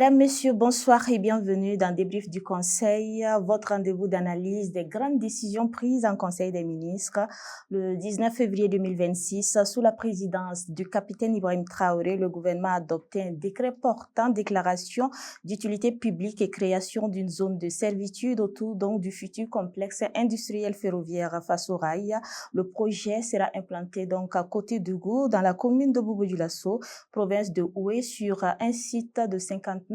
Madame, Monsieur, bonsoir et bienvenue dans Débrief du Conseil, votre rendez-vous d'analyse des grandes décisions prises en Conseil des ministres le 19 février 2026. Sous la présidence du capitaine Ibrahim Traoré, le gouvernement a adopté un décret portant déclaration d'utilité publique et création d'une zone de servitude autour donc du futur complexe industriel ferroviaire face au rail. Le projet sera implanté donc à côté de Gou, dans la commune de Bobo-Dioulasso, province de Oué, sur un site de 59,3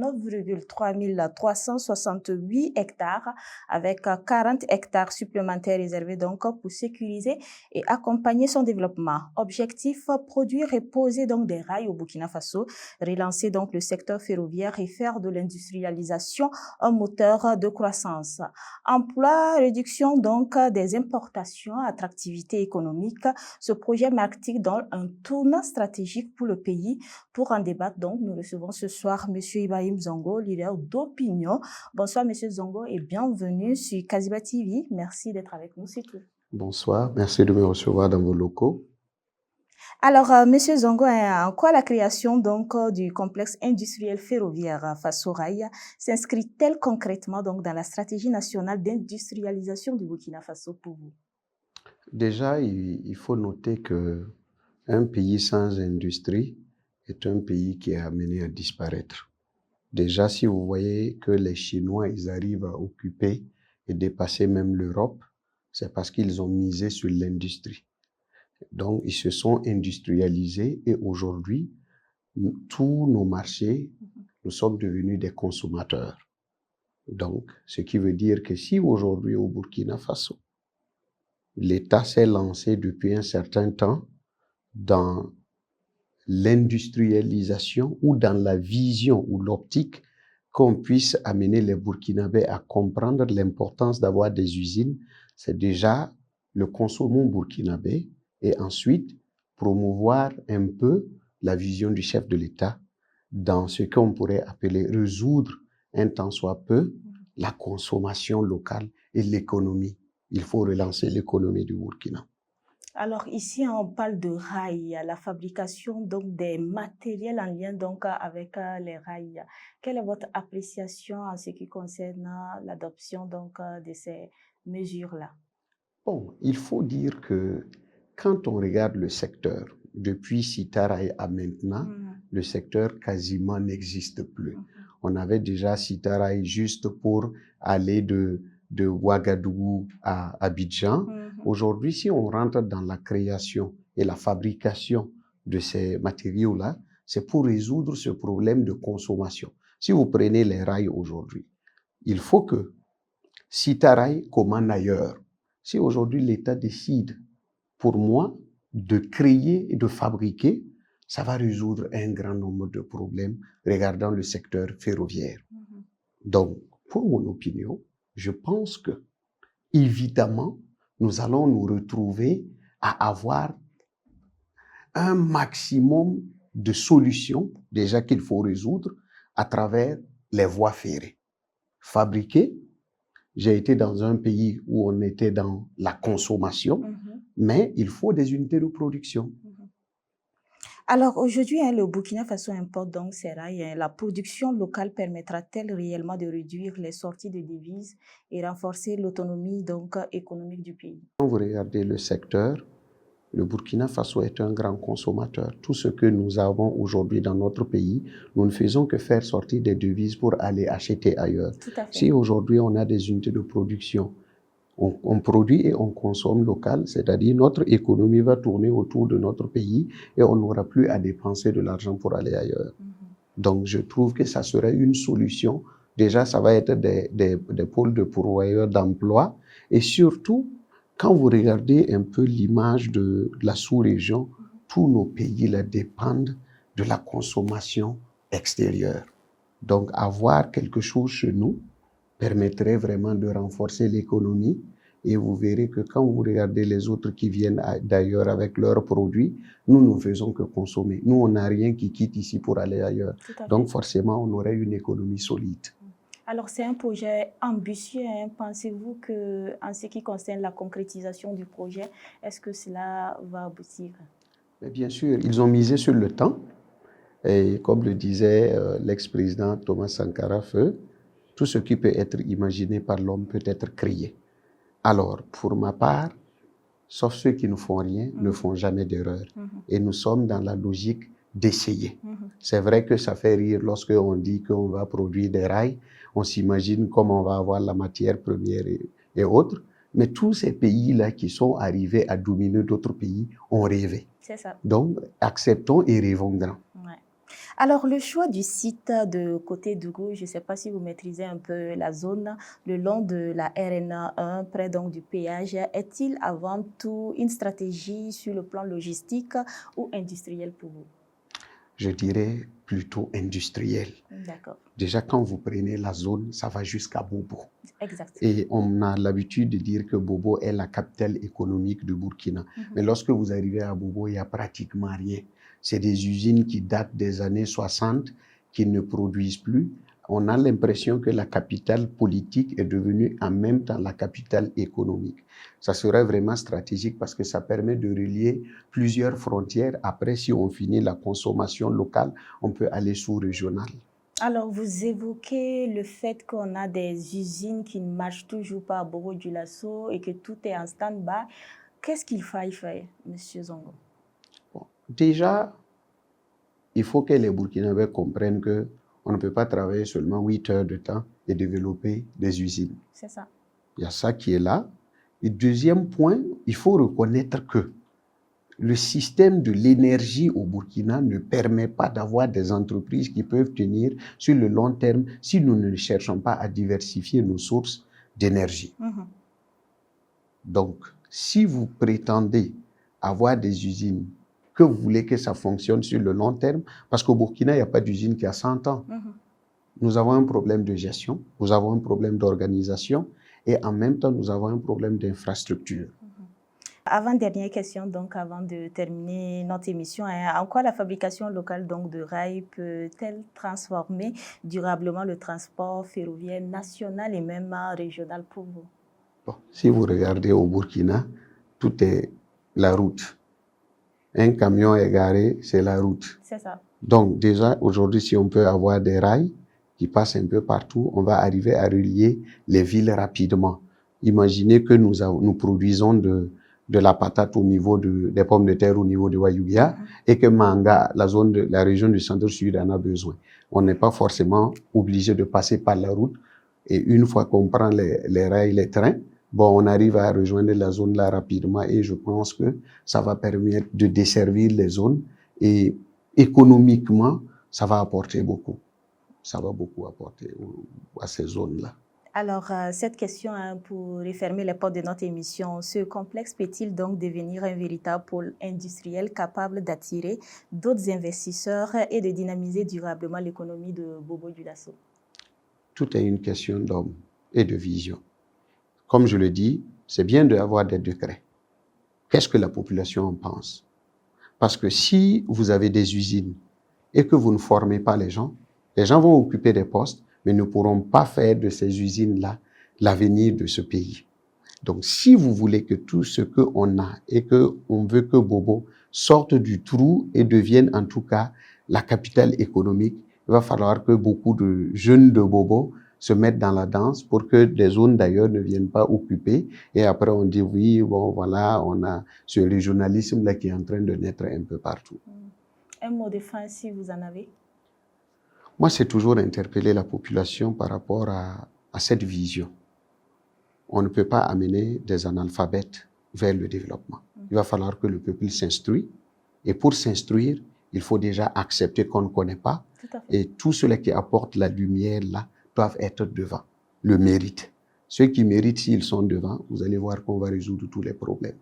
368 hectares, avec 40 hectares supplémentaires réservés donc pour sécuriser et accompagner son développement. Objectif, produire et poser donc des rails au Burkina Faso, relancer donc le secteur ferroviaire et faire de l'industrialisation un moteur de croissance. Emploi, réduction donc des importations, attractivité économique. Ce projet marque-t-il donc un tournant stratégique pour le pays? Pour en débattre, donc, nous recevons ce soir M. Ibrahim Zongo, leader d'Opinion. Bonsoir, M. Zongo, et bienvenue sur Kaziba TV. Merci d'être avec nous, c'est tout. Bonsoir, merci de me recevoir dans vos locaux. Alors, M. Zongo, en quoi la création donc du complexe industriel ferroviaire face au rail s'inscrit-elle concrètement donc dans la stratégie nationale d'industrialisation du Burkina Faso pour vous? Déjà, il faut noter qu'un pays sans industrie est un pays qui est amené à disparaître. Déjà, si vous voyez que les Chinois, ils arrivent à occuper et dépasser même l'Europe, c'est parce qu'ils ont misé sur l'industrie. Donc, ils se sont industrialisés et aujourd'hui, tous nos marchés, nous sommes devenus des consommateurs. Donc, ce qui veut dire que si aujourd'hui au Burkina Faso, l'État s'est lancé depuis un certain temps dans l'industrialisation ou dans la vision ou l'optique qu'on puisse amener les Burkinabés à comprendre l'importance d'avoir des usines, c'est déjà le consommons burkinabé et ensuite promouvoir un peu la vision du chef de l'État dans ce qu'on pourrait appeler résoudre un tant soit peu la consommation locale et l'économie. Il faut relancer l'économie du Burkina. Alors ici, on parle de rails, la fabrication donc des matériels en lien donc avec les rails. Quelle est votre appréciation en ce qui concerne l'adoption donc de ces mesures-là? Bon, il faut dire que quand on regarde le secteur, depuis Sitaraï à maintenant, le secteur quasiment n'existe plus. On avait déjà Sitaraï juste pour aller de Ouagadougou à Abidjan. Aujourd'hui, si on rentre dans la création et la fabrication de ces matériaux-là, c'est pour résoudre ce problème de consommation. Si vous prenez les rails aujourd'hui, il faut que Sitaraï commande ailleurs. Si aujourd'hui l'État décide, pour moi, de créer et de fabriquer, ça va résoudre un grand nombre de problèmes regardant le secteur ferroviaire. Donc, pour mon opinion, je pense que, évidemment, nous allons nous retrouver à avoir un maximum de solutions, déjà qu'il faut résoudre, à travers les voies ferrées. Fabriquer. J'ai été dans un pays où on était dans la consommation, mais il faut des unités de production. Alors aujourd'hui, le Burkina Faso importe donc ces rails. La production locale permettra-t-elle réellement de réduire les sorties de devises et renforcer l'autonomie donc économique du pays? Quand vous regardez le secteur, le Burkina Faso est un grand consommateur. Tout ce que nous avons aujourd'hui dans notre pays, nous ne faisons que faire sortir des devises pour aller acheter ailleurs. Tout à fait. Si aujourd'hui on a des unités de production, on produit et on consomme local, c'est-à-dire notre économie va tourner autour de notre pays et on n'aura plus à dépenser de l'argent pour aller ailleurs. Donc je trouve que ça serait une solution. Déjà, ça va être des pôles de pourvoyeurs d'emploi et surtout, quand vous regardez un peu l'image de la sous-région, tous nos pays là dépendent de la consommation extérieure. Donc, avoir quelque chose chez nous permettrait vraiment de renforcer l'économie. Et vous verrez que quand vous regardez les autres qui viennent d'ailleurs avec leurs produits, nous ne faisons que consommer. Nous, on n'a rien qui quitte ici pour aller ailleurs. Donc, forcément, on aurait une économie solide. Alors, c'est un projet ambitieux. Pensez-vous qu'en ce qui concerne la concrétisation du projet, est-ce que cela va aboutir? Mais bien sûr, ils ont misé sur le temps. Et comme le disait l'ex-président Thomas Sankara Feu, tout ce qui peut être imaginé par l'homme peut être créé. Alors, pour ma part, sauf ceux qui ne font rien, ne font jamais d'erreur. Et nous sommes dans la logique d'essayer. C'est vrai que ça fait rire lorsque on dit qu'on va produire des rails, on s'imagine comment on va avoir la matière première et autres, mais tous ces pays-là qui sont arrivés à dominer d'autres pays ont rêvé. C'est ça. Donc, acceptons et rêvons grand. Ouais. Alors, le choix du site de Côté-Dougou, je ne sais pas si vous maîtrisez un peu la zone, le long de la RN 1, près donc du péage, est-il avant tout une stratégie sur le plan logistique ou industriel pour vous? Je dirais plutôt industriel. D'accord. Déjà, quand vous prenez la zone, ça va jusqu'à Bobo. Exactement. Et on a l'habitude de dire que Bobo est la capitale économique de Burkina. Mais lorsque vous arrivez à Bobo, il n'y a pratiquement rien. C'est des usines qui datent des années 60, qui ne produisent plus. On a l'impression que la capitale politique est devenue en même temps la capitale économique. Ça serait vraiment stratégique parce que ça permet de relier plusieurs frontières. Après, si on finit la consommation locale, on peut aller sous-régional. Alors, vous évoquez le fait qu'on a des usines qui ne marchent toujours pas à Bobo-Dioulasso et que tout est en stand-by. Qu'est-ce qu'il faille faire, M. Zongo? Bon, déjà, il faut que les Burkinabés comprennent qu'on ne peut pas travailler seulement 8 heures de temps et développer des usines. C'est ça. Il y a ça qui est là. Et deuxième point, il faut reconnaître que le système de l'énergie au Burkina ne permet pas d'avoir des entreprises qui peuvent tenir sur le long terme si nous ne cherchons pas à diversifier nos sources d'énergie. Donc, si vous prétendez avoir des usines, que vous voulez que ça fonctionne sur le long terme, parce qu'au Burkina, il n'y a pas d'usine qui a 100 ans. Nous avons un problème de gestion, nous avons un problème d'organisation et en même temps, nous avons un problème d'infrastructure. Avant-dernière question, donc, avant de terminer notre émission, en quoi la fabrication locale donc, de rails peut-elle transformer durablement le transport ferroviaire national et même régional pour vous? Bon, si vous regardez au Burkina, tout est la route. Un camion est garé, c'est la route. C'est ça. Donc déjà, aujourd'hui, si on peut avoir des rails qui passent un peu partout, on va arriver à relier les villes rapidement. Imaginez que nous produisons de la patate au niveau des pommes de terre au niveau de Wayougia et que Manga, la région du centre-sud en a besoin. On n'est pas forcément obligé de passer par la route. Et une fois qu'on prend les rails, les trains, bon, on arrive à rejoindre la zone là rapidement et je pense que ça va permettre de desservir les zones et économiquement, ça va apporter beaucoup. Ça va beaucoup apporter à ces zones-là. Alors, cette question, pour refermer les portes de notre émission, ce complexe peut-il donc devenir un véritable pôle industriel capable d'attirer d'autres investisseurs et de dynamiser durablement l'économie de Bobo-Dioulasso? Tout est une question d'homme et de vision. Comme je le dis, c'est bien d'avoir des décrets. Qu'est-ce que la population en pense? Parce que si vous avez des usines et que vous ne formez pas les gens vont occuper des postes, mais ne pourront pas faire de ces usines-là l'avenir de ce pays. Donc, si vous voulez que tout ce qu'on a et qu'on veut que Bobo sorte du trou et devienne en tout cas la capitale économique, il va falloir que beaucoup de jeunes de Bobo se mettent dans la danse pour que des zones d'ailleurs ne viennent pas occuper. Et après, on dit oui, bon, voilà, on a ce régionalisme-là qui est en train de naître un peu partout. Un mot de fin, si vous en avez? Moi, c'est toujours interpeller la population par rapport à cette vision. On ne peut pas amener des analphabètes vers le développement. Il va falloir que le peuple s'instruise. Et pour s'instruire, il faut déjà accepter qu'on ne connaît pas. Et tous ceux qui apportent la lumière là doivent être devant. Le mérite. Ceux qui méritent, s'ils sont devant, vous allez voir qu'on va résoudre tous les problèmes.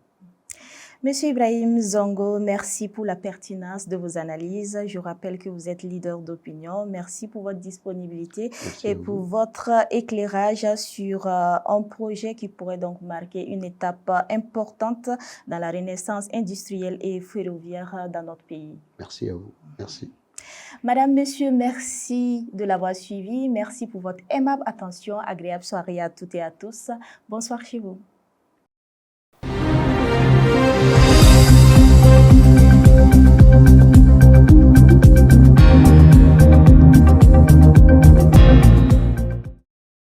Monsieur Ibrahim Zongo, merci pour la pertinence de vos analyses. Je rappelle que vous êtes leader d'opinion. Merci pour votre disponibilité et pour votre éclairage sur un projet qui pourrait donc marquer une étape importante dans la renaissance industrielle et ferroviaire dans notre pays. Merci à vous. Merci. Madame, Monsieur, merci de l'avoir suivi. Merci pour votre aimable attention. Agréable soirée à toutes et à tous. Bonsoir chez vous.